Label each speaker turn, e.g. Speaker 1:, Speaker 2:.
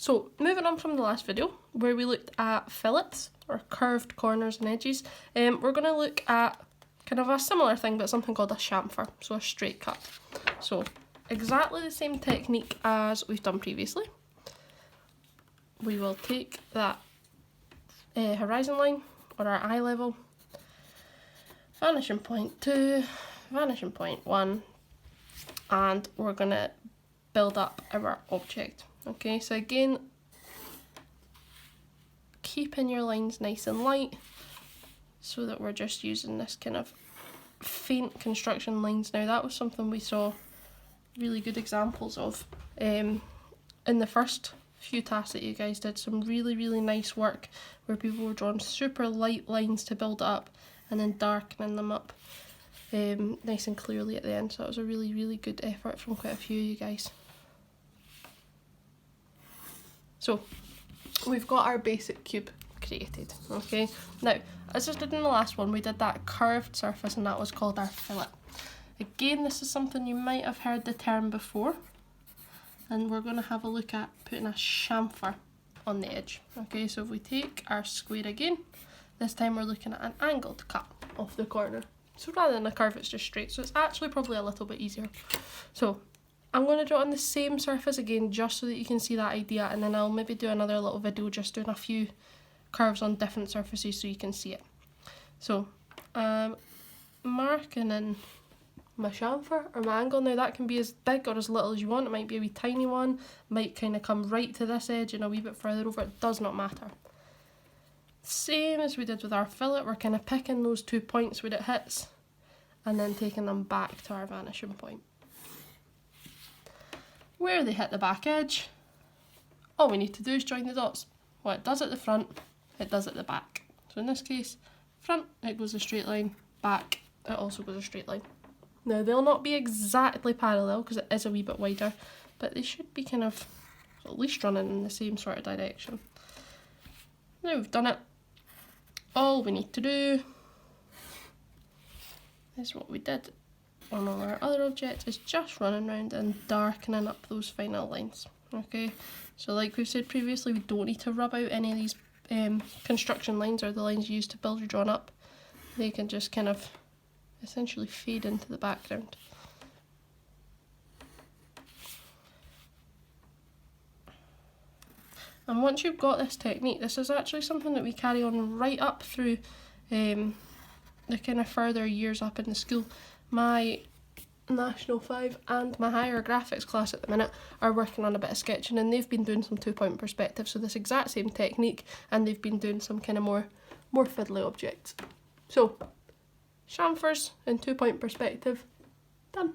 Speaker 1: So moving on from the last video where we looked at fillets or curved corners and edges, we're going to look at kind of a similar thing but something called a chamfer, so a straight cut. So exactly the same technique as we've done previously. We will take that horizon line or our eye level, vanishing point 2, vanishing point 1, and we're going to build up our object. Okay, so again, keeping your lines nice and light so that we're just using this kind of faint construction lines. Now that was something we saw really good examples of in the first few tasks that you guys did. Some really nice work where people were drawing super light lines to build it up and then darkening them up nice and clearly at the end. So that was a really good effort from quite a few of you guys. So we've got our basic cube created. Okay, now as I did in the last one, we did that curved surface and that was called our fillet. Again, this is something you might have heard the term before, and we're going to have a look at putting a chamfer on the edge. Okay, so if we take our square again, this time we're looking at an angled cut off the corner. So rather than a curve, it's just straight. So it's actually probably a little bit easier. So I'm going to draw on the same surface again just so that you can see that idea, and then I'll maybe do another little video just doing a few curves on different surfaces so you can see it. So marking in my chamfer or my angle. Now that can be as big or as little as you want. It might be a wee tiny one, might kind of come right to this edge and a wee bit further over. It does not matter. Same as we did with our fillet, we're kind of picking those 2 points where it hits and then taking them back to our vanishing point. Where they hit the back edge, all we need to do is join the dots. What it does at the front, it does at the back. So in this case, front it goes a straight line, back it also goes a straight line. Now they'll not be exactly parallel because it is a wee bit wider, but they should be kind of at least running in the same sort of direction. Now we've done it, all we need to do is what we did on all our other objects, is just running around and darkening up those final lines. Okay, so like we've said previously, we don't need to rub out any of these construction lines or the lines you use to build your drawing up. They can just kind of essentially fade into the background. And once you've got this technique, this is actually something that we carry on right up through the kind of further years up in the school. My National 5 and my higher graphics class at the minute are working on a bit of sketching, and they've been doing some 2-point perspective, so this exact same technique, and they've been doing some kind of more fiddly objects. So chamfers in 2-point perspective, done.